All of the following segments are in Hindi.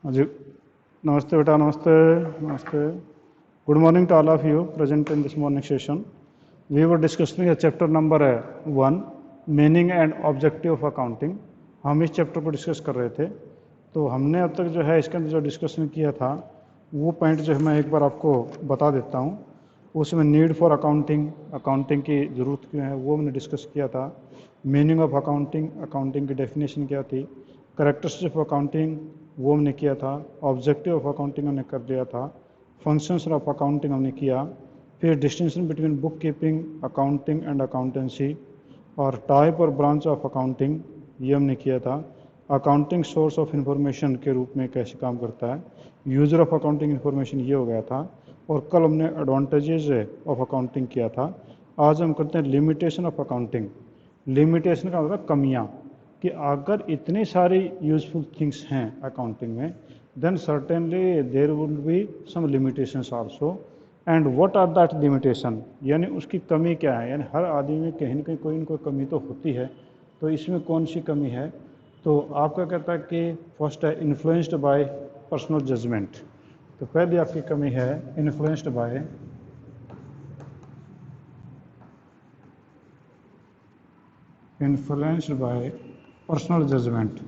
हाँ जी, नमस्ते बेटा, नमस्ते। नमस्ते। Good morning to all of you present in this morning session. We were discussing chapter number 1, meaning and objective of accounting. हम इस चैप्टर को डिस्कस कर रहे थे। तो हमने अब तक जो है इसके अंदर जो डिस्कशन किया था वो पॉइंट जो है मैं एक बार आपको बता देता हूँ। उसमें नीड फॉर अकाउंटिंग, अकाउंटिंग की ज़रूरत क्यों है वो हमने डिस्कस किया था। मीनिंग ऑफ अकाउंटिंग, अकाउंटिंग की डेफिनेशन क्या थी। करेक्टरिस्टिक ऑफ अकाउंटिंग वो हमने किया था। ऑब्जेक्टिव ऑफ अकाउंटिंग हमने कर दिया था। फंक्शंस ऑफ अकाउंटिंग हमने किया। फिर distinction between book keeping, accounting and accountancy, और टाइप और ब्रांच ऑफ अकाउंटिंग ये हमने किया था। अकाउंटिंग सोर्स ऑफ इंफॉर्मेशन के रूप में कैसे काम करता है। यूज़र ऑफ अकाउंटिंग इंफॉर्मेशन ये हो गया था। और कल हमने एडवांटेजेस ऑफ अकाउंटिंग किया था। आज हम करते हैं लिमिटेशन ऑफ अकाउंटिंग। लिमिटेशन का मतलब कमियाँ, कि अगर इतनी सारी यूजफुल थिंग्स हैं अकाउंटिंग में, then certainly there will be some limitations also. And what are that limitation, यानी उसकी कमी क्या है। यानी हर आदमी में कहीं ना कहीं कोई ना कोई कमी तो होती है। तो इसमें कौन सी कमी है। तो आपका कहता है कि फर्स्ट है इन्फ्लुएंस्ड बाय पर्सनल जजमेंट। तो पहली आपकी कमी है influenced by personal judgement.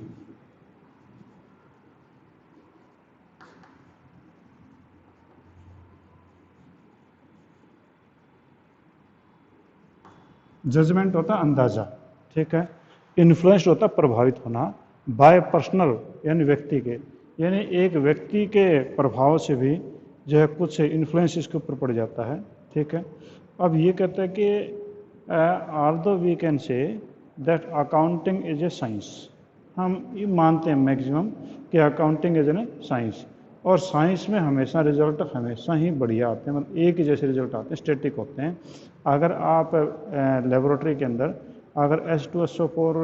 Judgement होता है अंदाजा, ठीक है। इन्फ्लुएंस्ड होता है प्रभावित होना, बाय पर्सनल यानी व्यक्ति के, यानी एक व्यक्ति के प्रभाव से भी जो है कुछ इन्फ्लुएंस इसके ऊपर पड़ जाता है, ठीक है। अब ये कहता है कि although we can say that accounting is a science. हम ये मानते हैं मैक्सिमम कि अकाउंटिंग इज ए साइंस, और साइंस में हमेशा रिजल्ट हमेशा ही बढ़िया आते हैं, मतलब एक ही जैसे रिजल्ट आते हैं, स्टैटिक होते हैं। अगर आप लेबोरेटरी के अंदर अगर H2SO4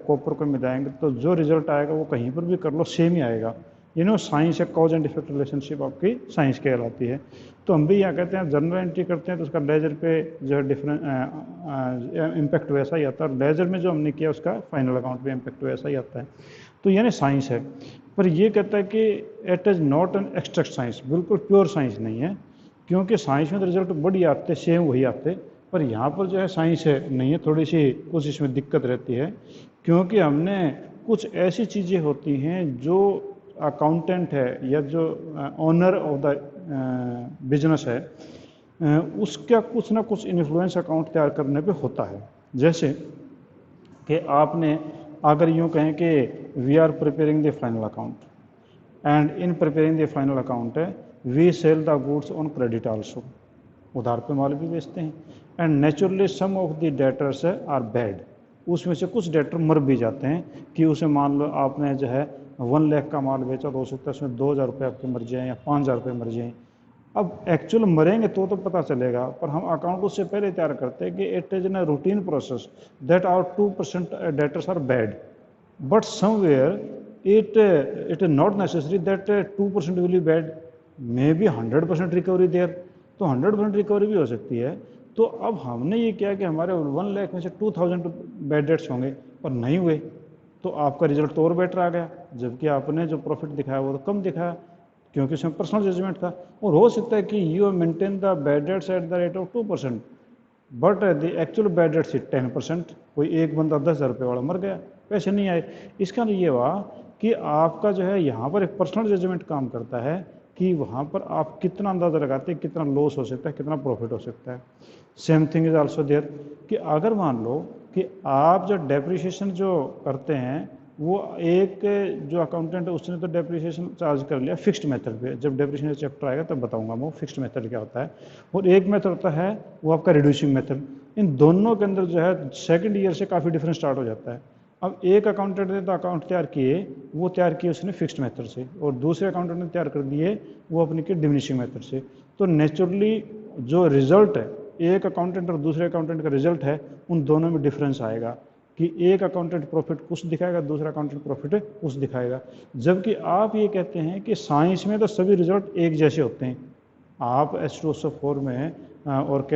कॉपर को मिलाएंगे तो जो रिजल्ट आएगा वो कहीं पर भी कर लो सेम ही आएगा। साइंस है, कॉज एंड इफेक्ट रिलेशनशिप आपकी साइंस कहलाती है। तो हम भी यहाँ कहते हैं जनरल एंट्री करते हैं तो उसका लेजर पे जो है डिफरेंट इम्पैक्ट वैसा ही आता है। लेजर में जो हमने किया उसका फाइनल अकाउंट पे इम्पैक्ट वैसा ही आता है। तो यानी साइंस है। पर ये कहता है कि it is not an extract science, बिल्कुल प्योर साइंस नहीं है। क्योंकि साइंस में तो रिजल्ट बढ़िया आते, सेम वही आते। पर यहाँ पर जो है साइंस है नहीं है, थोड़ी सी कुछ इसमें दिक्कत रहती है। क्योंकि हमने कुछ ऐसी चीज़ें होती हैं जो अकाउंटेंट है या जो ओनर ऑफ द बिजनेस है उसका कुछ ना कुछ इन्फ्लुएंस अकाउंट तैयार करने पे होता है। जैसे कि आपने अगर यूँ कहें कि we are preparing the final account, and in preparing the final account we sell the goods on credit also, उधार पे माल भी बेचते हैं। And naturally some of the debtors are bad, उसमें से कुछ डेटर मर भी जाते हैं। कि उसे मान लो आपने जो है 1 लाख का माल बेचा तो हो सकता है उसमें 2,000 रुपये आपके मर जाएँ या 5,000 रुपये मर जाएँ। अब एक्चुअल मरेंगे तो पता चलेगा, पर हम अकाउंट उससे पहले तैयार करते हैं कि it is in a routine process that our 2% debtors are bad, but somewhere it is not necessary that 2% will be bad, maybe 100% recovery there. तो 100% रिकवरी भी हो सकती है। तो अब हमने ये किया कि हमारे 1 लाख में से 2,000 बैड डेट्स होंगे, पर नहीं हुए, तो आपका रिजल्ट तो और बेटर आ गया, जबकि आपने जो प्रॉफिट दिखाया वो तो कम दिखाया, क्योंकि उसमें पर्सनल जजमेंट था। और हो सकता है कि you maintain the bad debts at the rate of 2%, but the actual bad debts 10%। कोई एक बंदा 10,000 रुपये वाला मर गया, पैसे नहीं आए। इसका ये हुआ कि आपका जो है यहाँ पर एक पर्सनल जजमेंट काम करता है कि वहाँ पर आप कितना अंदाज़ा लगाते हैं कितना लॉस हो सकता है, कितना प्रॉफिट हो सकता है। Same thing is also there, कि अगर मान लो कि आप जो डेप्रिसिएशन जो करते हैं वो एक जो अकाउंटेंट है उसने तो डेप्रिसिएशन चार्ज कर लिया फिक्स्ड मेथड पे। जब डेप्रिसिएशन चैप्टर आएगा तब बताऊंगा मैं वो फिक्स्ड मेथड क्या होता है। और एक मेथड होता है वो आपका रिड्यूसिंग मेथड। इन दोनों के अंदर जो है सेकंड ईयर से काफ़ी डिफरेंस स्टार्ट हो जाता है। अब एक अकाउंटेंट ने तो अकाउंट तैयार किए, वो तैयार किए उसने फिक्स्ड मेथड से, और दूसरे अकाउंटेंट ने तैयार कर दिए वो अपने के डिमिनिशिंग मेथड से। तो नेचुरली जो रिजल्ट है एक अकाउंटेंट और दूसरे अकाउंटेंट का रिजल्ट है उन दोनों में डिफरेंस आएगा, कि एक अकाउंटेंट प्रॉफिट कुछ दिखाएगा, दूसरा अकाउंटेंट प्रॉफिट कुछ दिखाएगा। जबकि आप ये कहते हैं कि साइंस में तो सभी रिजल्ट एक जैसे होते हैं। आप H2SO4 में और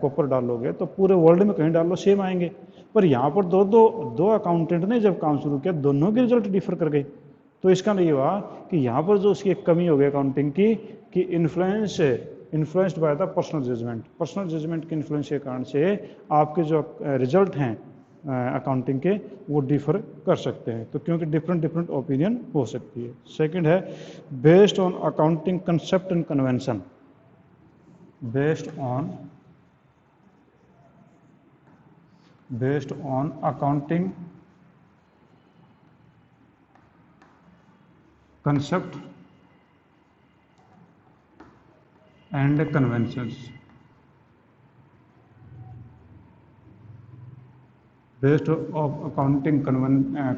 कॉपर डालोगे तो पूरे वर्ल्ड में कहीं डाल लो सेम आएंगे। पर यहाँ पर दो अकाउंटेंट ने जब काम शुरू किया दोनों के रिजल्ट डिफर कर गए। तो इसका नहीं हुआ कि यहाँ पर जो उसकी एक कमी हो गई अकाउंटिंग की कि influenced by the personal judgement के इन्फ्लुएंस के कारण से आपके जो रिजल्ट हैं अकाउंटिंग के वो डिफर कर सकते हैं, तो क्योंकि डिफरेंट ओपिनियन हो सकती है। सेकंड है based on accounting concept and convention, based on accounting concept and conventions, based of accounting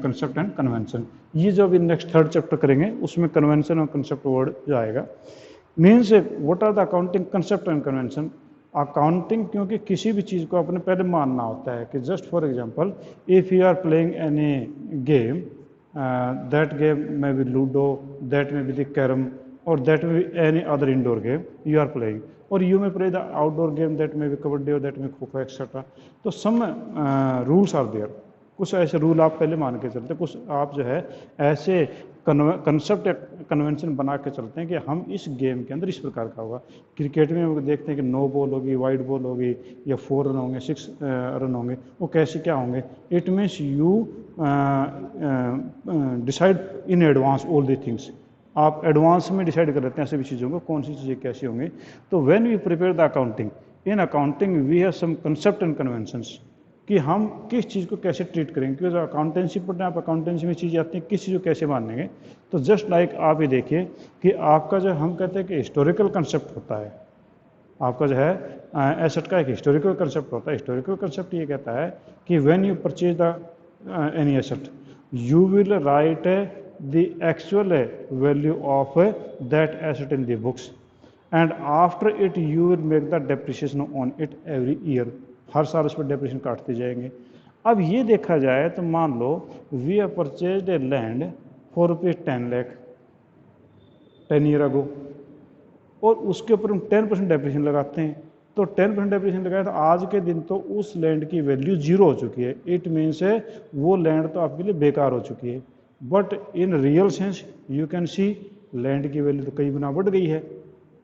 concept and convention. ये जो अभी नेक्स्ट थर्ड चैप्टर करेंगे उसमें कन्वेंशन और कंसेप्ट वर्ड जो आएगा। Means what are the accounting concept and convention. Accounting क्योंकि किसी भी चीज़ को अपने पहले मानना होता है कि just for example if you are playing any game, that game may be ludo, that may be the carom, or that may be any other indoor game you are playing, or you may play the outdoor game that may be kabaddi or that may be kho-kho etc. तो some rules are there, कुछ ऐसे रूल आप पहले मान के चलते, कुछ आप जो है ऐसे कंसेप्ट कन्वेंशन बना के चलते हैं कि हम इस गेम के अंदर इस प्रकार का होगा। क्रिकेट में हम देखते हैं कि 9 बॉल होगी, वाइड बॉल होगी, या 4 रन होंगे, 6 रन होंगे, वो कैसे क्या होंगे। It means you decide in advance all the things, आप एडवांस में डिसाइड कर लेते हैं सभी चीज़ों को कौन सी चीज़ें कैसी होंगी। तो when we prepare the accounting, in accounting we have some concept and conventions कि हम किस चीज़ को कैसे ट्रीट करेंगे, क्योंकि जब अकाउंटेंसी पढ़ते हैं आप अकाउंटेंसी में चीज़ें आती हैं किस चीज़ को कैसे मानेंगे। तो जस्ट लाइक आप ये देखिए कि आपका जो हम कहते हैं कि हिस्टोरिकल कंसेप्ट होता है, आपका जो है एसेट का एक हिस्टोरिकल कंसेप्ट होता है। हिस्टोरिकल कंसेप्ट ये कहता है कि when you purchase the any asset you will write the actual value of that asset in the books and after it you will make the depreciation on it every year, हर साल उस पर डेप्रिसिएशन काटते जाएंगे। अब ये देखा जाए तो मान लो we have purchased a land for ₹10 lakh 10 year ago, और उसके ऊपर हम 10% डेप्रिसिएशन लगाते हैं, तो 10% डेप्रिसिएशन लगाए तो आज के दिन तो उस लैंड की वैल्यू 0 हो चुकी है। इट मीन्स है वो लैंड तो आपके लिए बेकार हो चुकी है। But in real sense you can see land की वैल्यू तो कई गुना बढ़ गई है।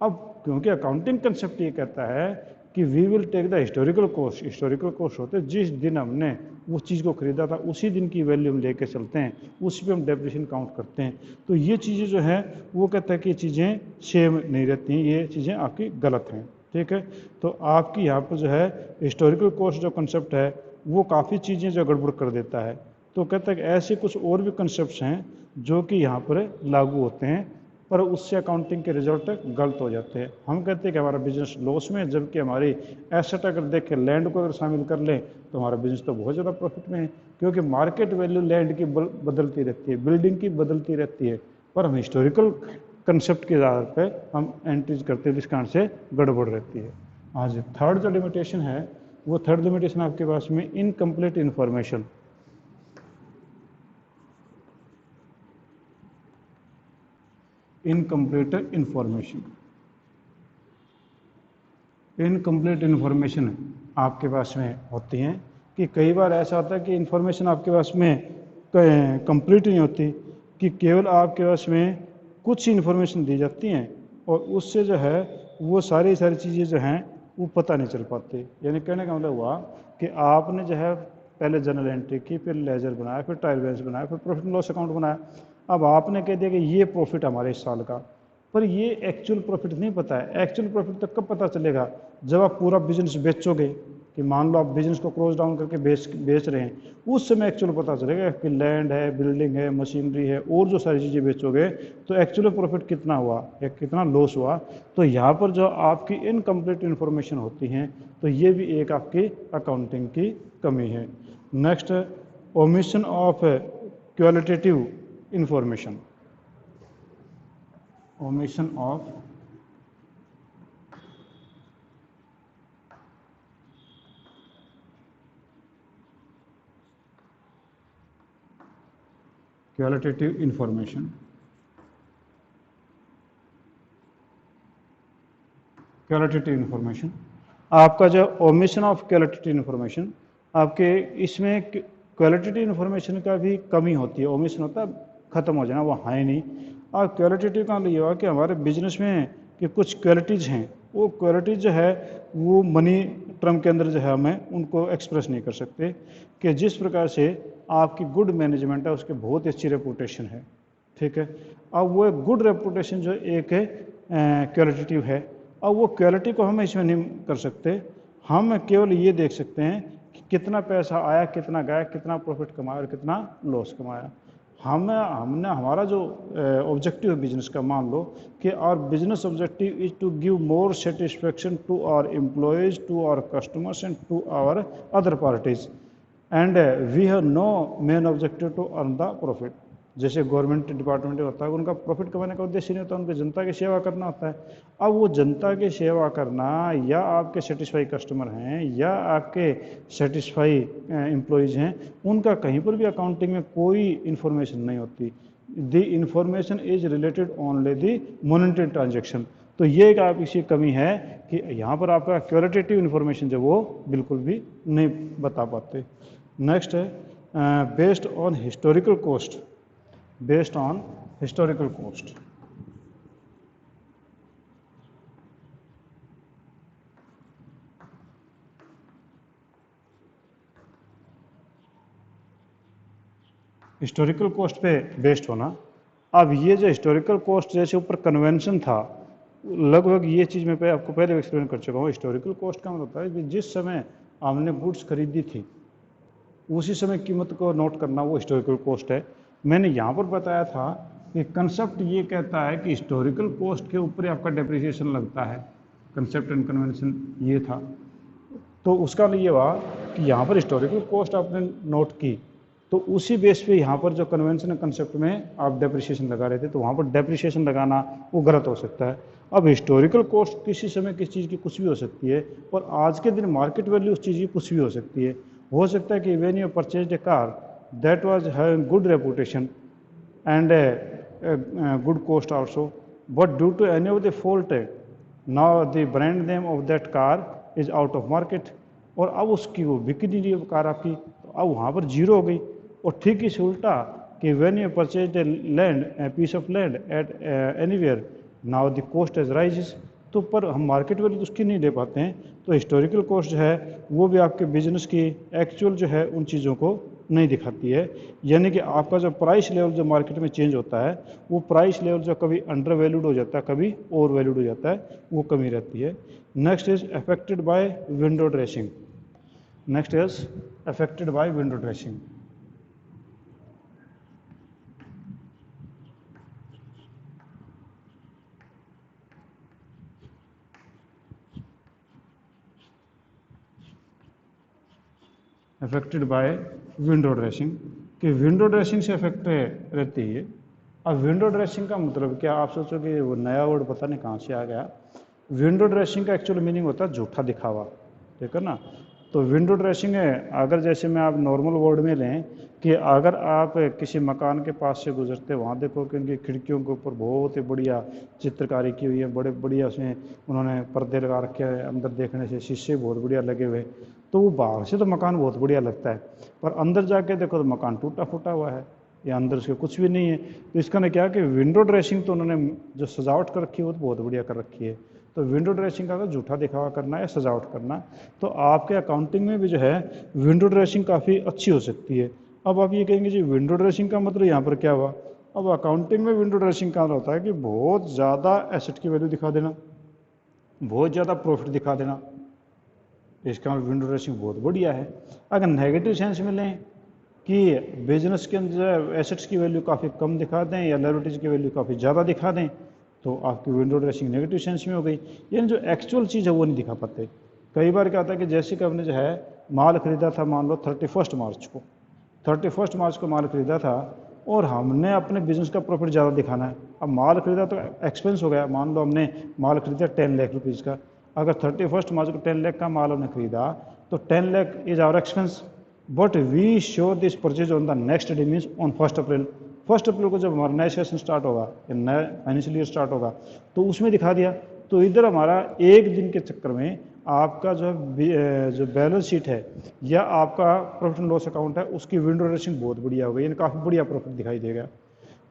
अब क्योंकि अकाउंटिंग कंसेप्ट ये कहता है कि we will take the historical cost, historical cost होते जिस दिन हमने उस चीज़ को खरीदा था उसी दिन की वैल्यू हम लेके चलते हैं, उसी पे हम डेप्रिसिएशन काउंट करते हैं। तो ये चीज़ें जो है वो कहता है कि ये चीज़ें सेम नहीं रहती हैं, ये चीज़ें आपकी गलत हैं। ठीक है, तो आपकी यहाँ पर जो है हिस्टोरिकल कॉस्ट जो कंसेप्ट है वो काफ़ी चीज़ें जो गड़बड़ कर देता है। तो कहता है कि ऐसे कुछ और भी कंसेप्ट हैं जो कि यहाँ पर लागू होते हैं, पर उससे अकाउंटिंग के रिजल्ट गलत हो जाते हैं। हम कहते हैं कि हमारा बिजनेस लॉस में, जबकि हमारी एसेट अगर देखें लैंड को अगर शामिल कर लें तो हमारा बिजनेस तो बहुत ज़्यादा प्रॉफिट में है, क्योंकि मार्केट वैल्यू लैंड की बदलती रहती है, बिल्डिंग की बदलती रहती है, पर हम हिस्टोरिकल कंसेप्ट के आधार पर हम एंट्रीज करते हैं, जिस कारण से गड़बड़ रहती है। आज थर्ड जो लिमिटेशन है वो थर्ड लिमिटेशन आपके पास में incomplete information. Incomplete information, incomplete information आपके पास में होती हैं कि कई बार ऐसा होता है कि इन्फॉर्मेशन आपके पास में कंप्लीट नहीं होती, कि केवल आपके पास में कुछ इन्फॉर्मेशन दी जाती हैं और उससे जो है वो सारी चीज़ें जो हैं वो पता नहीं चल पाती। यानी कहने का मतलब हुआ कि आपने जो है पहले जनरल एंट्री की, फिर लेजर बनाया, फिर ट्रायल बैलेंस बनाया, फिर प्रॉफिट एंड लॉस अकाउंट बनाया। अब आपने कह दिया कि ये प्रॉफिट हमारे इस साल का, पर ये एक्चुअल प्रॉफिट नहीं पता है। एक्चुअल प्रॉफिट तक कब पता चलेगा, जब आप पूरा बिजनेस बेचोगे, कि मान लो आप बिजनेस को क्लोज डाउन करके बेच रहे हैं, उस समय एक्चुअल पता चलेगा कि लैंड है, बिल्डिंग है, मशीनरी है और जो सारी चीज़ें बेचोगे तो एक्चुअल प्रॉफिट कितना हुआ या कितना लॉस हुआ। तो यहाँ पर जो आपकी इनकम्प्लीट इन्फॉर्मेशन होती हैं तो ये भी एक आपकी अकाउंटिंग की कमी है। Next, omission of qualitative information, omission of qualitative information, qualitative information आपका जो ओमिशन ऑफ क्वालिटेटिव इन्फॉर्मेशन, आपके इसमें क्वालिटेटिव इन्फॉर्मेशन का भी कमी होती है। ओमिशन होता है ख़त्म हो जाना, वो है नहीं। और क्वालिटेटिव का ये हुआ कि हमारे बिजनेस में कि कुछ क्वालिटीज़ हैं, वो क्वालिटीज़ जो है वो मनी टर्म के अंदर जो है हमें उनको एक्सप्रेस नहीं कर सकते। कि जिस प्रकार से आपकी गुड मैनेजमेंट है उसकी बहुत अच्छी रेपुटेशन है, ठीक है। अब वो गुड रेपुटेशन जो एक क्वालिटेटिव है, अब वो क्वालिटी को हम इसमें नहीं कर सकते। हम केवल ये देख सकते हैं कि कितना पैसा आया, कितना गया, कितना प्रॉफिट कमाया और कितना लॉस कमाया। हमने हमारा जो ऑब्जेक्टिव है बिजनेस का, मान लो कि our business objective is to give more satisfaction to our employees, to our customers and to our other parties, and we have no main objective to earn the profit. जैसे गवर्नमेंट डिपार्टमेंट होता है, उनका प्रॉफिट कमाने का उद्देश्य नहीं होता, उनकी जनता की सेवा करना होता है। अब वो जनता की सेवा करना, या आपके सेटिस्फाई कस्टमर हैं या आपके सेटिस्फाई एम्प्लॉयज़ हैं, उनका कहीं पर भी अकाउंटिंग में कोई इन्फॉर्मेशन नहीं होती। The information is related only the monetary transaction. तो ये एक आप इसकी कमी है कि यहाँ पर आपका क्वालिटेटिव इन्फॉर्मेशन जो वो बिल्कुल भी नहीं बता पाते। नेक्स्ट है based on historical cost. Based on historical cost, historical cost पे बेस्ड होना। अब ये जो हिस्टोरिकल कॉस्ट जैसे ऊपर कन्वेंशन था, लगभग ये चीज़ मैं आपको पहले एक्सप्लेन कर चुका हूँ। हिस्टोरिकल कॉस्ट का मतलब होता है कि जिस समय हमने गुड्स खरीदी थी उसी समय कीमत को नोट करना, वो हिस्टोरिकल कॉस्ट है। मैंने यहाँ पर बताया था कि कंसेप्ट ये कहता है कि हिस्टोरिकल कॉस्ट के ऊपर ही आपका डेप्रिसिएशन लगता है। कंसेप्ट एंड कन्वेंशन ये था। तो उसका ये हुआ कि यहाँ पर हिस्टोरिकल कॉस्ट आपने नोट की, तो उसी बेस पे यहाँ पर जो कन्वेंशन कंसेप्ट में आप डेप्रिसिएशन लगा रहे थे, तो वहाँ पर डेप्रिसिएशन लगाना वो गलत हो सकता है। अब हिस्टोरिकल कॉस्ट किसी समय किसी चीज़ की कुछ भी हो सकती है, और आज के दिन मार्केट वैल्यू उस चीज़ की कुछ भी हो सकती है। हो सकता है कि when you purchased a car that was having good reputation and good cost also, but due to any of the fault now the brand name of that car is out of market, और अब उसकी वो बिक नहीं रही कार आपकी, तो अब वहाँ पर जीरो हो गई। और ठीक इस उल्टा कि when you purchase a land, piece of land at anywhere, now the cost as rises, तो पर हम मार्केट वैल्यू उसकी नहीं ले पाते हैं। तो हिस्टोरिकल कॉस्ट जो है वो भी आपके बिजनेस की एक्चुअल जो है उन चीज़ों को नहीं दिखाती है। यानी कि आपका जो प्राइस लेवल जो मार्केट में चेंज होता है, वो प्राइस लेवल जो कभी अंडर वैल्यूड हो जाता है, कभी ओवर वैल्यूड हो जाता है, वो कमी रहती है। Next is affected by window dressing. Next is affected by window dressing. Affected by window dressing, कि विंडो ड्रेसिंग से अफेक्ट रहती है। अब विंडो ड्रेसिंग का मतलब क्या, आप सोचोगे वो नया वर्ड पता नहीं कहाँ से आ गया। विंडो ड्रेसिंग का एक्चुअल मीनिंग होता है झूठा दिखावा, ठीक है ना। तो विंडो ड्रेसिंग है, अगर जैसे मैं आप नॉर्मल वर्ड में लें कि अगर आप किसी मकान के पास से गुजरते, वहाँ देखो कि उनकी खिड़कियों के ऊपर बहुत ही बढ़िया चित्रकारी की हुई है, बड़े बढ़िया उसमें उन्होंने पर्दे लगा रखे हैं, अंदर देखने से शीशे बहुत बढ़िया लगे हुए, तो वो बाहर से तो मकान बहुत बढ़िया लगता है, पर अंदर जाके देखो तो मकान टूटा फूटा हुआ है या अंदर उसके कुछ भी नहीं है। तो इसका ना क्या कि विंडो ड्रेसिंग तो उन्होंने जो सजावट कर रखी है वो तो बहुत बढ़िया कर रखी है। तो विंडो ड्रेसिंग का अगर झूठा दिखावा करना है या सजावट करना, तो आपके अकाउंटिंग में भी जो है विंडो ड्रेसिंग काफ़ी अच्छी हो सकती है। अब आप ये कहेंगे जी विंडो ड्रेसिंग का मतलब यहाँ पर क्या हुआ। अब अकाउंटिंग में विंडो ड्रेसिंग का होता है कि बहुत ज़्यादा एसेट की वैल्यू दिखा देना, बहुत ज़्यादा प्रॉफिट दिखा देना, इसका मतलब विंडो ड्रेसिंग बहुत बढ़िया है। अगर नेगेटिव सेंस में लें कि बिजनेस के अंदर एसेट्स की वैल्यू काफ़ी कम दिखा दें या लायबिलिटीज़ की वैल्यू काफ़ी ज़्यादा दिखा दें, तो आपकी विंडो ड्रेसिंग नेगेटिव सेंस में हो गई। यानी जो एक्चुअल चीज़ है वो नहीं दिखा पाते। कई बार क्या होता है कि जैसे कि हमने जो है माल खरीदा था, मान लो 31 मार्च को, 31 मार्च को माल खरीदा था और हमने अपने बिजनेस का प्रॉफिट ज़्यादा दिखाना है। अब माल खरीदा तो एक्सपेंस हो गया, मान लो हमने माल खरीदा 10 लाख रुपीज़ का, अगर 31 मार्च को 10 लाख का माल हमने खरीदा तो 10 lakh is our expense, but we show this purchase on the next day, means on 1 April. 1 अप्रैल को जब हमारा नया सेशन स्टार्ट होगा या नया फाइनेंशियल ईयर स्टार्ट होगा तो उसमें दिखा दिया। तो इधर हमारा एक दिन के चक्कर में आपका जो बैलेंस शीट है या आपका प्रॉफिट एंड लॉस अकाउंट है उसकी विंडो ड्रेसिंग बहुत बढ़िया हो गई, यानी काफ़ी बढ़िया प्रॉफिट दिखाई देगा।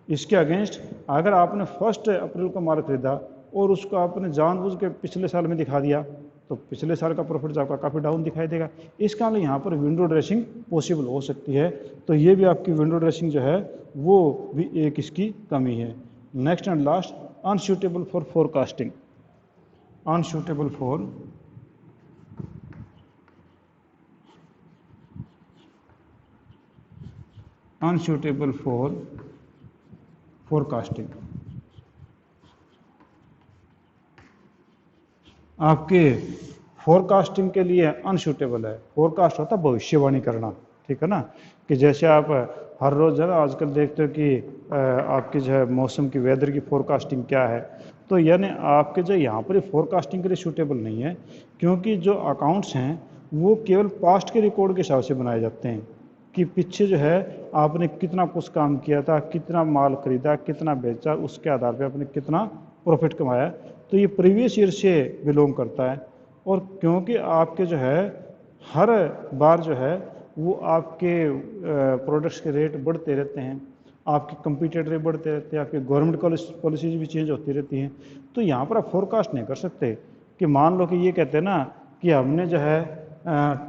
इसके अगेंस्ट अगर आपने 1 अप्रैल को माल खरीदा और उसको आपने जानबूझ के पिछले साल में दिखा दिया तो पिछले साल का प्रॉफिट आपका काफ़ी डाउन दिखाई देगा। इस कारण यहाँ पर विंडो ड्रेसिंग पॉसिबल हो सकती है। तो ये भी आपकी विंडो ड्रेसिंग जो है वो भी एक इसकी कमी है। Next and last, unsuitable for forecasting. Unsuitable for forecasting. आपके फोरकास्टिंग के लिए अनसूटेबल है। फोरकास्ट होता है भविष्यवाणी करना, ठीक है ना, कि जैसे आप हर रोज़ जो है आजकल देखते हो कि आपकी जो है मौसम की वेदर की फोरकास्टिंग क्या है, तो यानी आपके जो यहाँ पर फोरकास्टिंग के लिए सूटेबल नहीं है, क्योंकि जो अकाउंट्स हैं वो केवल पास्ट के रिकॉर्ड के हिसाब से बनाए जाते हैं कि पीछे जो है आपने कितना कुछ काम किया था, कितना माल खरीदा, कितना बेचा, उसके आधार पर आपने कितना प्रॉफिट कमाया। तो ये प्रीवियस ईयर से बिलोंग करता है। और क्योंकि आपके जो है हर बार जो है वो आपके प्रोडक्ट्स के रेट बढ़ते रहते हैं, आपके कंपीटेटर बढ़ते रहते हैं, आपके गवर्नमेंट पॉलिसीज भी चेंज होती रहती हैं, तो यहाँ पर आप फोरकास्ट नहीं कर सकते कि मान लो कि ये कहते हैं ना कि हमने जो है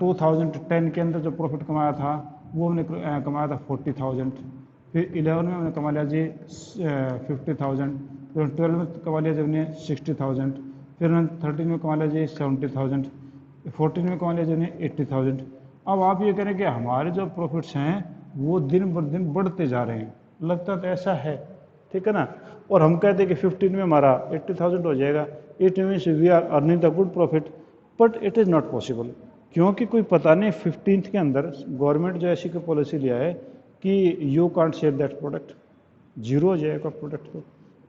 2010 के अंदर जो प्रॉफिट कमाया था वो हमने कमाया था 40,000, फिर 11 में हमने कमा लिया जी 50,000, फिर 12 में कमा लिया जी हमने 60,000, फिर हमने 13 में कमा लिया जी 70,000, 14 में कमा लिया जी हमने 80,000। अब आप ये करें कि हमारे जो प्रॉफिट्स हैं वो दिन ब दिन बढ़ते जा रहे हैं, लगता तो ऐसा है, ठीक है ना, और हम कहते हैं कि 15 में हमारा 80,000 हो जाएगा, it means we are earning the good profit, but it is not possible, क्योंकि कोई पता नहीं 15th के अंदर गवर्नमेंट जो ऐसी कोई पॉलिसी लिया है कि you can't sell that product, zero हो जाएगा प्रोडक्ट। तो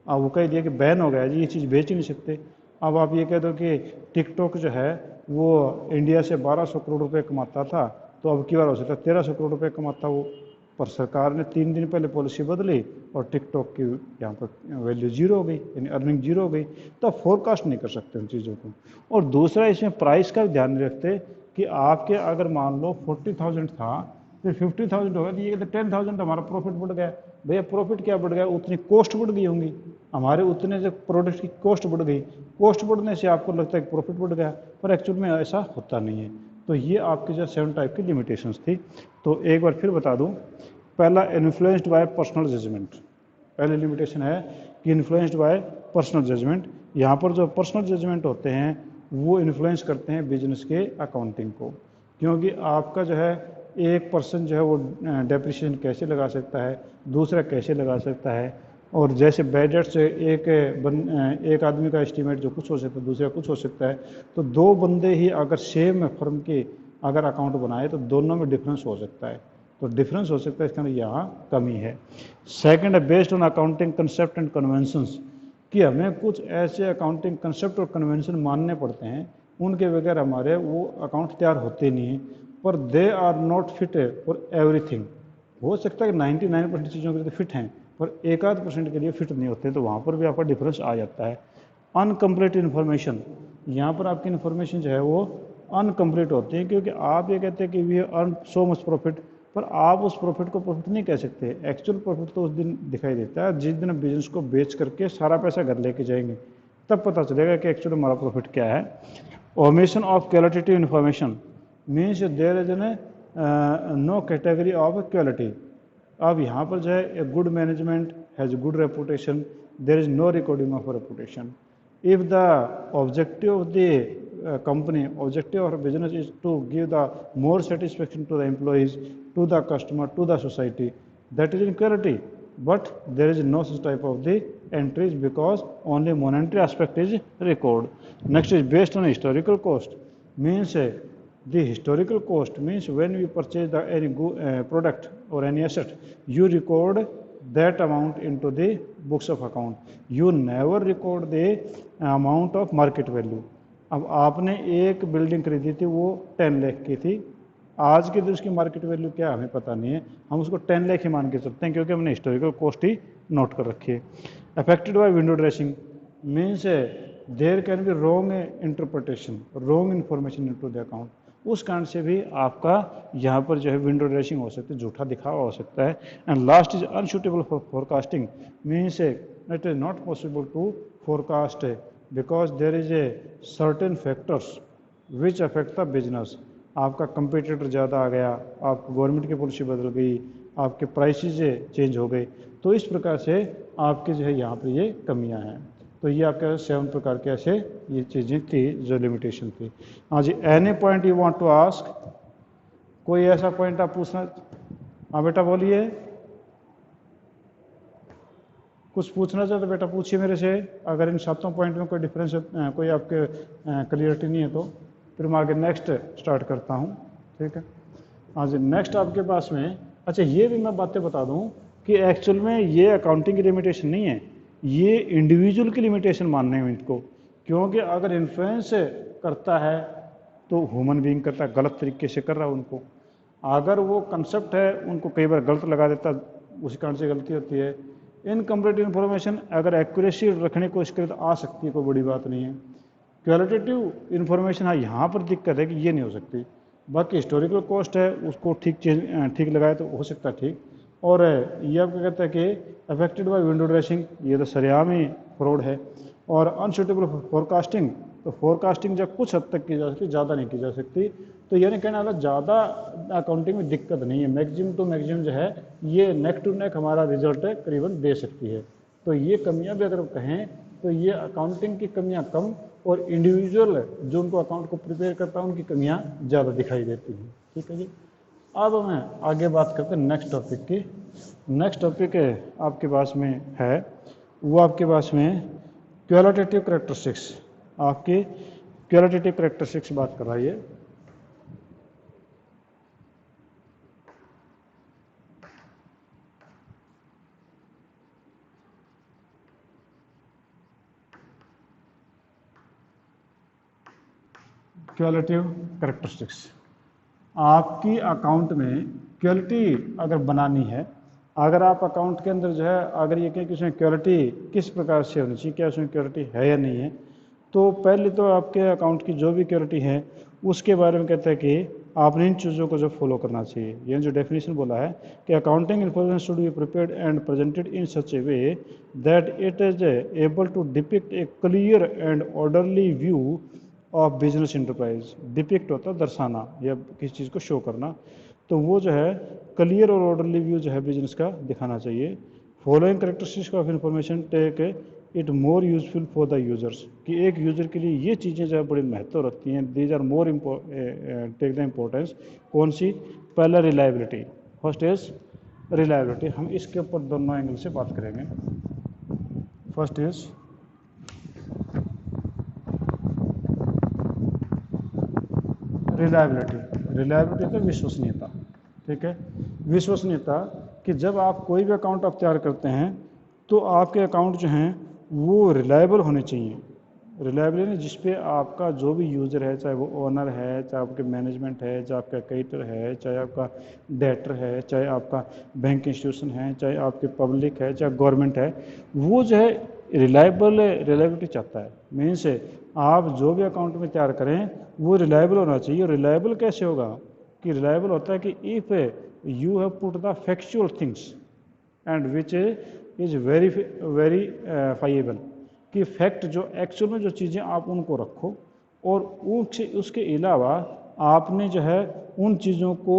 अब वो कह दिया कि बैन हो गया जी, ये चीज़ बेच ही नहीं सकते। अब आप ये कह दो कि टिकटॉक जो है वो इंडिया से 1200 करोड़ रुपए कमाता था, तो अब की बार हो सकता है 1300 करोड़ रुपए कमाता वो, पर सरकार ने 3 दिन पहले पॉलिसी बदली और टिकटॉक की यहाँ पर वैल्यू जीरो हो गई, यानी अर्निंग जीरो हो गई। तो आप फोरकास्ट नहीं कर सकते उन चीज़ों को। और दूसरा, इसमें प्राइस का भी ध्यान रखते कि आपके अगर मान लो 40,000 था, फिर 50,000 हो गया, तो ये कहते 10,000 हमारा प्रॉफिट बढ़ गया। भैया प्रॉफिट क्या बढ़ गया, उतनी कॉस्ट बढ़ गई होंगी, हमारे उतने से प्रोडक्ट की कॉस्ट बढ़ गई, कॉस्ट बढ़ने से आपको लगता है कि प्रॉफिट बढ़ गया, पर एक्चुअल में ऐसा होता नहीं है। तो ये आपकी जो 7 टाइप की लिमिटेशंस थी। तो एक बार फिर बता दूं, पहला इन्फ्लुएंस्ड बाय पर्सनल जजमेंट, पहली लिमिटेशन है कि इन्फ्लुएंस्ड बाय पर्सनल जजमेंट। यहाँ पर जो पर्सनल जजमेंट होते हैं वो इन्फ्लुएंस करते हैं बिजनेस के अकाउंटिंग को, क्योंकि आपका जो है एक पर्सन जो है वो डेप्रिसिएशन कैसे लगा सकता है, दूसरा कैसे लगा सकता है, और जैसे बजट से एक आदमी का एस्टीमेट जो कुछ हो सकता है, दूसरा कुछ हो सकता है, तो 2 बंदे ही अगर सेम फर्म के अगर अकाउंट बनाए तो दोनों में डिफरेंस हो सकता है, तो डिफरेंस हो सकता है, इसका यहाँ कमी है। सेकंड है based on accounting concept and conventions, कि हमें कुछ ऐसे अकाउंटिंग कंसेप्ट और कन्वेंशन मानने पड़ते हैं, उनके बगैर हमारे वो अकाउंट तैयार होते नहीं हैं, पर they are not fit for everything. हो सकता है कि 99% चीज़ों के लिए तो फिट हैं, पर 1-8% के लिए फिट नहीं होते, तो वहाँ पर भी आपका डिफरेंस आ जाता है। अनकम्प्लीट इन्फॉर्मेशन, यहाँ पर आपकी इन्फॉर्मेशन जो है वो अनकम्प्लीट होती है, क्योंकि आप ये कहते हैं कि we earn so much profit, पर आप उस प्रॉफिट को प्रॉफिट नहीं कह सकते। एक्चुअल प्रॉफिट तो उस दिन दिखाई देता है जिस दिन बिजनेस को बेच करके सारा पैसा घर लेके जाएंगे, तब पता चलेगा कि एक्चुअली हमारा प्रॉफिट क्या है। Omission of qualitative information means there is no category of quality. अब यहाँ पर जो है a good management has good reputation, there is no recording of reputation. If the objective of the company, objective of business is to give the more satisfaction to the employees, to the customer, to the society, that is in quality, but there is no such type of the entries because only monetary aspect is record. Next is based on historical cost, means the historical cost means when we purchase the any product or any asset, you record that amount into the books of account, you never record the amount of market value. अब आपने एक बिल्डिंग खरीदी थी, वो 10 लाख की थी, आज के दिन उसकी मार्केट वैल्यू क्या है हमें पता नहीं है, हम उसको 10 लाख ही मान के चलते हैं क्योंकि हमने हिस्टोरिकल कॉस्ट ही नोट कर रखी है। Affected by window dressing means there can be wrong interpretation, wrong information into the account. उस कारण से भी आपका यहाँ पर जो है विंडो ड्रेसिंग हो सकती है, झूठा दिखावा हो सकता है। And last is unsuitable for forecasting, means it is not possible to forecast because there is a certain factors which affect the business. आपका कंपटीटर ज़्यादा आ गया, आप गवर्नमेंट की पॉलिसी बदल गई, आपके प्राइसेज चेंज हो गए, तो इस प्रकार से आपके जो है यहाँ पर ये कमियाँ हैं। तो ये आपके 7 प्रकार के ऐसे ये चीज़ें थी जो लिमिटेशन थी। हाँ जी, any point you want to ask, कोई ऐसा पॉइंट आप पूछना? हाँ बेटा बोलिए, कुछ पूछना चाहते बेटा पूछिए मेरे से। अगर इन 7 पॉइंट में कोई डिफरेंस कोई आपके क्लियरिटी नहीं है तो फिर मैं आगे नेक्स्ट स्टार्ट करता हूँ, ठीक है। हाँ जी, नेक्स्ट आपके पास में, अच्छा ये भी मैं बातें बता दूँ कि एक्चुअल में ये अकाउंटिंग की लिमिटेशन नहीं है, ये इंडिविजुअल की लिमिटेशन मानने हैं इनको, क्योंकि अगर इन्फ्लुएंस करता है तो ह्यूमन बीइंग करता है, गलत तरीके से कर रहा है उनको। अगर वो कंसेप्ट है उनको कई बार गलत लगा देता, उसी कारण से गलती होती है। इनकम्प्लीट इन्फॉर्मेशन अगर एक्यूरेसी रखने की कोशिश करे तो आ सकती है, कोई बड़ी बात नहीं है। क्वालिटेटिव इन्फॉर्मेशन, हाँ यहाँ पर दिक्कत है कि ये नहीं हो सकती। बाकी हिस्टोरिकल कॉस्ट है उसको ठीक लगाए तो हो सकता है ठीक। और ये आपको कहता है कि अफेक्टेड बाय विंडो ड्रेसिंग, ये तो सरेआम ही फ्रॉड है। और अनसूटेबल फोरकास्टिंग, तो फोरकास्टिंग जब कुछ हद तक की जा सकती, ज़्यादा नहीं की जा सकती। तो यानी कहने वाला ज़्यादा अकाउंटिंग में दिक्कत नहीं है, मैक्सिमम टू मैक्सिमम जो है ये नेक टू नेक हमारा रिजल्ट करीबन दे सकती है। तो ये कमियां भी अगर कहें तो ये अकाउंटिंग की कमियां कम और इंडिविजुअल जो उनको अकाउंट को प्रिपेयर करता है उनकी कमियां ज़्यादा दिखाई देती हैं, ठीक है जी। अब मैं आगे बात करते हैं नेक्स्ट टॉपिक की। नेक्स्ट टॉपिक आपके पास में है वो आपके पास में क्वालिटेटिव करेक्टरिस्टिक्स, आपकी क्वालिटेटिव करेक्टरिस्टिक्स बात कर रहा है ये। क्वालिटेटिव करेक्टरिस्टिक्स, आपकी अकाउंट में क्वालिटी अगर बनानी है, अगर आप अकाउंट के अंदर जो है अगर ये कहें कि उसमें क्वालिटी किस प्रकार से होनी चाहिए, क्या उसमें क्वालिटी है या नहीं है, तो पहले तो आपके अकाउंट की जो भी क्वालिटी है उसके बारे में कहता है कि आपने इन चीज़ों को जो फॉलो करना चाहिए। ये जो डेफिनेशन बोला है कि accounting information should be prepared and presented in such a way that it is able to depict a clear and orderly view of business enterprise. Depict होता है दर्शाना या किसी चीज़ को शो करना, तो वो जो है क्लियर और ऑर्डरली व्यू जो है बिजनेस का दिखाना चाहिए। Following characteristics of information take it more useful for the users, कि एक यूज़र के लिए ये चीज़ें जो है बड़ी महत्व रखती हैं। These are more take the importance. कौन सी? पहला रिलायबिलिटी, फर्स्ट इज रिलायबिलिटी। हम इसके ऊपर दोनों एंगल से बात करेंगे। First is reliability. रिलायबिलिटी तो विश्वसनीयता, ठीक है। विश्वसनीयता कि जब आप कोई भी अकाउंट आप तैयार करते हैं तो आपके अकाउंट जो हैं वो रिलायबल होने चाहिए। रिलायबल जिस पे आपका जो भी यूज़र है, चाहे वो ओनर है, चाहे आपके मैनेजमेंट है, चाहे आपका क्रेडिटर है, चाहे आपका डेटर है, चाहे आपका बैंक इंस्टीट्यूशन है, चाहे आपके पब्लिक है, चाहे गवर्नमेंट है, वो जो है रिलायबिलिटी चाहता है। मीन्स आप जो भी अकाउंट में तैयार करें वो रिलायबल होना चाहिए। रिलायबल कैसे होगा? कि रिलायबल होता है कि if you have put the factual things and which is verifiable, कि फैक्ट जो एक्चुअल में जो चीज़ें आप उनको रखो और उसके अलावा आपने जो है उन चीज़ों को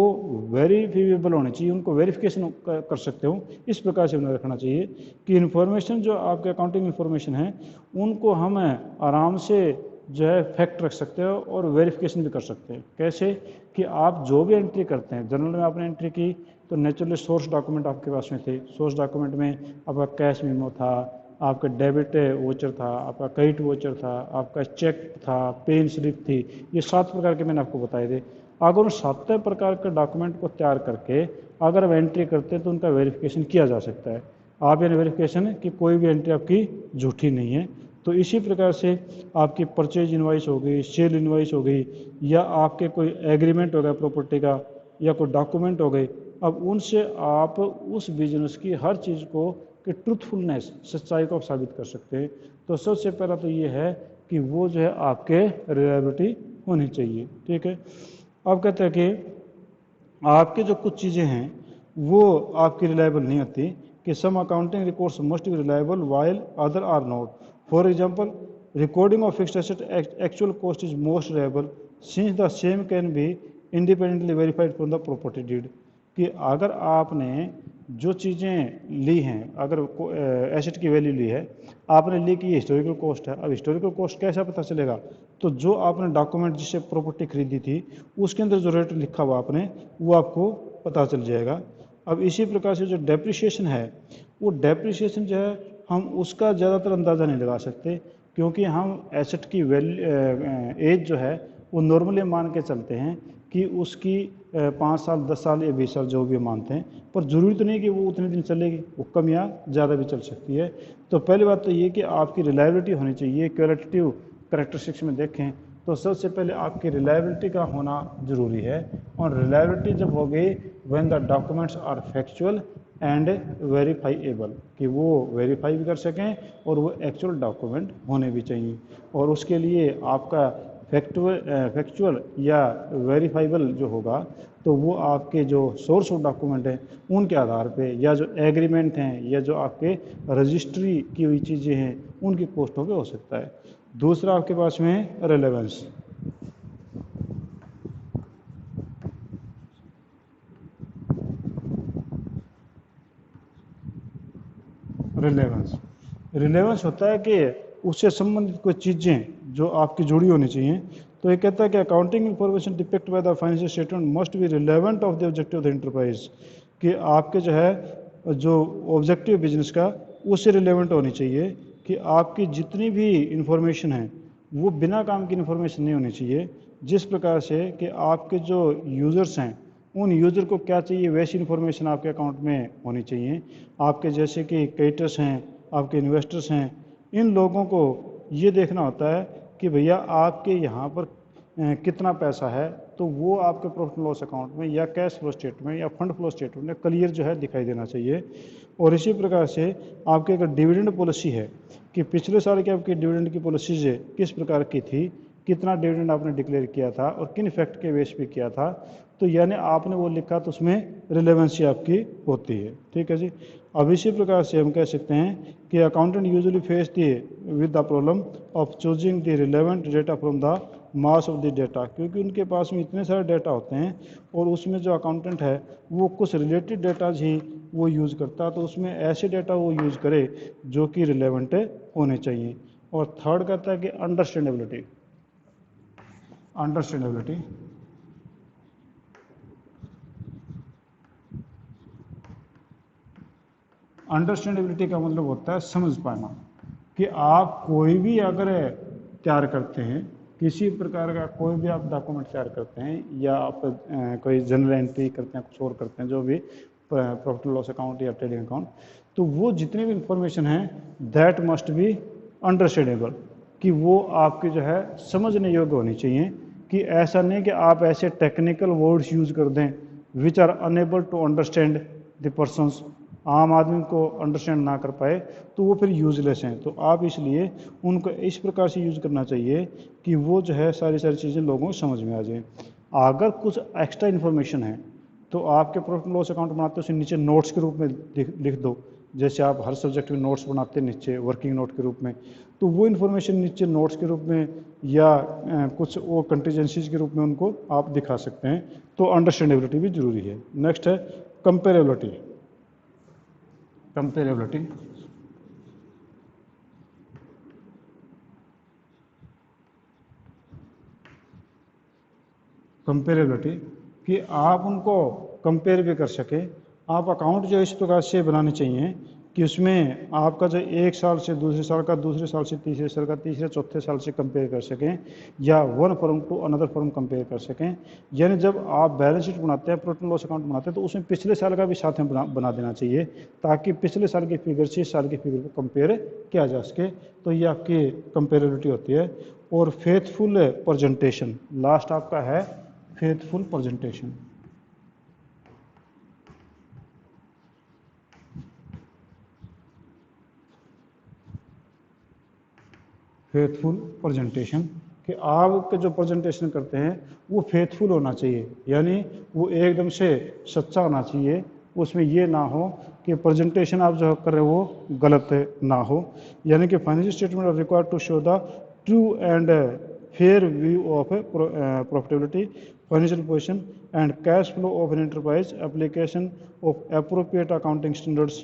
वेरीफाइएबल होने चाहिए, उनको वेरिफिकेशन कर सकते हो, इस प्रकार से उन्हें रखना चाहिए कि इन्फॉर्मेशन जो आपके अकाउंटिंग इन्फॉर्मेशन है उनको हम आराम से जो है फैक्ट रख सकते हो और वेरिफिकेशन भी कर सकते हैं। कैसे? कि आप जो भी एंट्री करते हैं, जनरल में आपने एंट्री की तो नेचुरली सोर्स डॉक्यूमेंट आपके पास में थे। सोर्स डॉक्यूमेंट में आपका कैश मेमो था, आपका डेबिट वोचर था, आपका क्रेडिट वोचर था, आपका चेक था, पेन स्लिप थी, ये 7 प्रकार के मैंने आपको बताए थे। अगर उन 7 प्रकार के डॉक्यूमेंट को तैयार करके अगर आप एंट्री करते हैं तो उनका वेरिफिकेशन किया जा सकता है। आप यानी वेरिफिकेशन कि कोई भी एंट्री आपकी झूठी नहीं है। तो इसी प्रकार से आपकी परचेज इनवाइस हो गई, सेल इनवाइस हो गई, या आपके कोई एग्रीमेंट हो गया प्रॉपर्टी का, या कोई डॉक्यूमेंट हो गए, अब उनसे आप उस बिजनेस की हर चीज़ को कि ट्रूथफुलनेस, सच्चाई को आप साबित कर सकते हैं। तो सबसे पहला तो ये है कि वो जो है आपके रिलायबिलिटी होनी चाहिए, ठीक है। अब कहते हैं कि आपके जो कुछ चीज़ें हैं वो आपकी रिलायबल नहीं होती, कि some accounting records must be reliable while other are not. For example, recording of fixed asset actual cost is most reliable since the same can be independently verified from the property deed. कि अगर आपने जो चीज़ें ली हैं, अगर एसेट की वैल्यू ली है, आपने ली कि ये हिस्टोरिकल कॉस्ट है, अब हिस्टोरिकल कॉस्ट कैसा पता चलेगा? तो जो आपने डॉक्यूमेंट जिससे प्रॉपर्टी खरीदी थी उसके अंदर जो रेट लिखा हुआ आपने, वो आपको पता चल जाएगा। अब इसी प्रकार से जो डेप्रिसिएशन है, वो डेप्रिसिएशन जो है हम उसका ज़्यादातर अंदाज़ा नहीं लगा सकते, क्योंकि हम एसेट की वैल्यू एज जो है वो नॉर्मली मान के चलते हैं कि उसकी 5 साल 10 साल या 20 साल जो भी मानते हैं, पर ज़रूरी तो नहीं कि वो उतने दिन चलेगी, वो कम या ज़्यादा भी चल सकती है। तो पहली बात तो ये कि आपकी रिलायबिलिटी होनी चाहिए। क्वालिटेटिव करेक्टरिस्टिक्स में देखें तो सबसे पहले आपकी रिलायबिलिटी का होना ज़रूरी है, और रिलायबिलिटी जब हो गई when the documents are factual and verifiable, कि वो वेरीफाई भी कर सकें और वो एक्चुअल डॉक्यूमेंट होने भी चाहिए। और उसके लिए आपका फैक्चुअल या वेरीफाइबल जो होगा, तो वो आपके जो सोर्स ऑफ डॉक्यूमेंट हैं उनके आधार पे, या जो एग्रीमेंट हैं, या जो आपके रजिस्ट्री की हुई चीज़ें हैं उनकी पोस्टों पे हो सकता है। दूसरा आपके पास में रेलेवेंस। रिलेवेंस रिलेवेंस होता है कि उससे संबंधित कोई चीज़ें जो आपकी जुड़ी होनी चाहिए। तो ये कहता है कि accounting information depict by the financial statement must be relevant of the objective of the enterprise. कि आपके जो है जो ऑब्जेक्टिव बिजनेस का उससे रिलेवेंट होनी चाहिए, कि आपकी जितनी भी इंफॉर्मेशन है वो बिना काम की इंफॉर्मेशन नहीं होनी चाहिए। जिस प्रकार से कि आपके जो यूज़र्स हैं उन यूज़र को क्या चाहिए वैसी इन्फॉर्मेशन आपके अकाउंट में होनी चाहिए। आपके जैसे कि क्रेडिटर्स हैं, आपके इन्वेस्टर्स हैं, इन लोगों को ये देखना होता है कि भैया आपके यहाँ पर कितना पैसा है, तो वो आपके प्रॉफिट एंड लॉस अकाउंट में या कैश फ्लो स्टेटमेंट या फंड फ्लो स्टेटमेंट में क्लियर जो है दिखाई देना चाहिए। और इसी प्रकार से आपकी अगर डिविडेंड पॉलिसी है, कि पिछले साल की आपकी डिविडेंड की पॉलिसी से किस प्रकार की थी, कितना डिविडेंड आपने डिक्लेयर किया था और किन फैक्ट के बेस पे किया था, तो यानी आपने वो लिखा तो उसमें रिलेवेंसी आपकी होती है। ठीक है जी। अब इसी प्रकार से हम कह सकते हैं कि accountant usually face the with the problem of choosing the relevant data from the mass of the data, क्योंकि उनके पास में इतने सारे डेटा होते हैं और उसमें जो अकाउंटेंट है वो कुछ रिलेटेड डेटाज ही वो यूज़ करता है, तो उसमें ऐसे डेटा वो यूज़ करे जो कि रिलेवेंट होने चाहिए। और थर्ड कहता है कि अंडरस्टैंडेबिलिटी। अंडरस्टैंडेबिलिटी अंडरस्टैंडेबिलिटी का मतलब होता है समझ पाना। कि आप कोई भी अगर तैयार करते हैं, किसी प्रकार का कोई भी आप डॉक्यूमेंट तैयार करते हैं, या आप कोई जनरल एंट्री करते हैं, कुछ और करते हैं, जो भी प्रॉफिट लॉस अकाउंट या ट्रेडिंग अकाउंट, तो वो जितनी भी इंफॉर्मेशन है दैट मस्ट बी अंडरस्टैंडेबल, कि वो आपकी जो है समझने योग्य होनी चाहिए। कि ऐसा नहीं कि आप ऐसे टेक्निकल वर्ड्स यूज़ कर दें which are unable to understand the persons, आम आदमी को अंडरस्टैंड ना कर पाए, तो वो फिर यूज़लेस हैं। तो आप इसलिए उनको इस प्रकार से यूज़ करना चाहिए कि वो जो है सारी सारी चीज़ें लोगों को समझ में आ जाए। अगर कुछ एक्स्ट्रा इन्फॉर्मेशन है तो आपके प्रॉफिट लॉस अकाउंट बनाते हो उसे नीचे नोट्स के रूप में लिख दो, जैसे आप हर सब्जेक्ट में नोट्स बनाते हैं नीचे वर्किंग नोट के रूप में, तो वो इन्फॉर्मेशन नीचे नोट्स के रूप में या कुछ वो कंटीजेंसीज के रूप में उनको आप दिखा सकते हैं। तो अंडरस्टैंडेबिलिटी भी जरूरी है। नेक्स्ट है कंपेरेबिलिटी। कंपेरेबिलिटी कंपेरेबिलिटी कि आप उनको कंपेयर भी कर सकें। आप अकाउंट जो इस प्रकार से बनाने चाहिए कि उसमें आपका जो एक साल से दूसरे साल का, दूसरे साल से तीसरे साल का, तीसरे चौथे साल से कंपेयर कर सकें, या one firm to another firm compare कर सकें। यानी जब आप बैलेंस शीट बनाते हैं, प्रॉफिट लॉस अकाउंट बनाते हैं, तो उसमें पिछले साल का भी साथ में बना देना चाहिए, ताकि पिछले साल की फिगर से इस साल की फिगर को कंपेयर किया जा सके। तो ये आपकी कंपेरेबिलिटी होती है। और फेथफुल प्रेजेंटेशन लास्ट आपका है, फेथफुल प्रेजेंटेशन। फेथफुल प्रेजेंटेशन कि आप के जो प्रेजेंटेशन करते हैं वो फेथफुल होना चाहिए, यानी वो एकदम से सच्चा होना चाहिए, उसमें ये ना हो कि प्रेजेंटेशन आप जो कर रहे हो वो गलत ना हो। यानी कि financial statement are required to show the true and fair view of profitability, financial position and cash flow of an enterprise, application of appropriate accounting standards.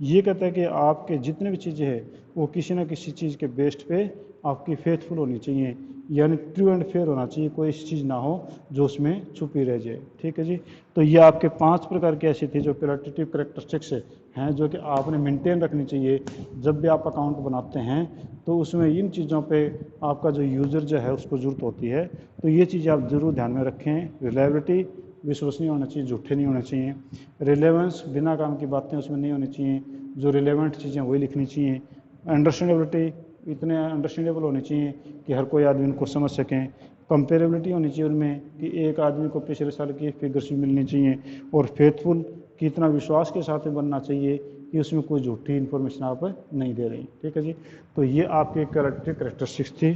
ये कहता है कि आपके जितने भी चीज़ें हैं वो किसी न किसी चीज़ के बेस्ड पे आपकी फेथफुल होनी चाहिए, यानी ट्रू एंड फेयर होना चाहिए, कोई ऐसी चीज़ ना हो जो उसमें छुपी रह जाए। ठीक है जी। तो ये आपके 5 प्रकार की ऐसी थी जो क्वालिटेटिव कैरेक्टरिस्टिक्स हैं जो कि आपने मेंटेन रखनी चाहिए जब भी आप अकाउंट बनाते हैं। तो उसमें इन चीज़ों पे आपका जो यूज़र जो है उसको ज़रूरत होती है, तो ये चीज़ आप ज़रूर ध्यान में रखें। रिलायबिलिटी, विश्वसनीय होना चाहिए, झूठे नहीं होने चाहिए। रिलेवेंस, बिना काम की बातें उसमें नहीं होनी चाहिए, जो रिलेवेंट चीज़ें वही लिखनी चाहिए। अंडरस्टैंडेबिलिटी, इतने अंडरस्टैंडेबल होने चाहिए कि हर कोई आदमी उनको समझ सकें। कंपेरेबिलिटी होनी चाहिए उनमें कि एक आदमी को पिछले साल की फिगर्स भी मिलनी चाहिए। और फेथफुल, कि इतना विश्वास के साथ में बनना चाहिए कि उसमें कोई झूठी इन्फॉर्मेशन आप नहीं दे रही। ठीक है जी। तो ये आपकी कैरेक्टरिस्टिक्स थी।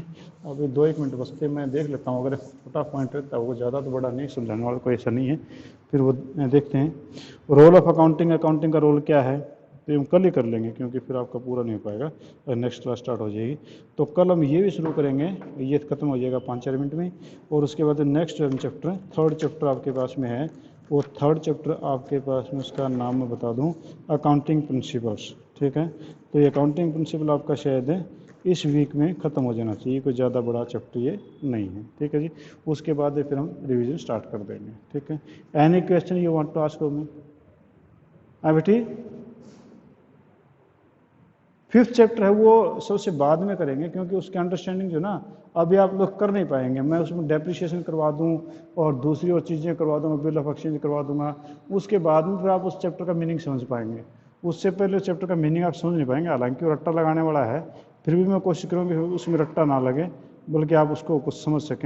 अभी 2-1 मिनट बचते, मैं देख लेता हूँ, अगर छोटा पॉइंट रहता है वो ज़्यादा तो बड़ा नहीं, समझाने वाला कोई ऐसा नहीं है, फिर वो देखते हैं। रोल ऑफ अकाउंटिंग, अकाउंटिंग का रोल क्या है तो हम कल ही कर लेंगे क्योंकि फिर आपका पूरा नहीं हो पाएगा, नेक्स्ट क्लास स्टार्ट हो जाएगी। तो कल हम ये भी शुरू करेंगे, ये खत्म हो जाएगा 5-4 मिनट में। और उसके बाद नेक्स्ट चैप्टर, थर्ड चैप्टर आपके पास में है, वो थर्ड चैप्टर आपके पास में उसका नाम मैं बता दूं, अकाउंटिंग प्रिंसिपल्स। ठीक है। तो ये अकाउंटिंग प्रिंसिपल आपका शायद इस वीक में ख़त्म हो जाना चाहिए, कोई ज़्यादा बड़ा चैप्टर ये नहीं है। ठीक है जी। उसके बाद फिर हम रिवीजन स्टार्ट कर देंगे। ठीक है। Any question you want to ask me? बेटी 5th चैप्टर है वो सबसे बाद में करेंगे क्योंकि उसकी अंडरस्टैंडिंग जो ना अभी आप लोग कर नहीं पाएंगे। मैं उसमें डेप्रिशिएशन करवा दूं और दूसरी और चीज़ें करवा दूंगा, बिल ऑफ एक्सचेंज करवा दूंगा, उसके बाद में फिर आप उस चैप्टर का मीनिंग समझ पाएंगे। उससे पहले चैप्टर का मीनिंग आप समझ नहीं पाएंगे, हालांकि वो रट्टा लगाने वाला है, फिर भी मैं कोशिश करूँगी उसमें रट्टा ना लगे, बल्कि आप उसको कुछ समझ सकें।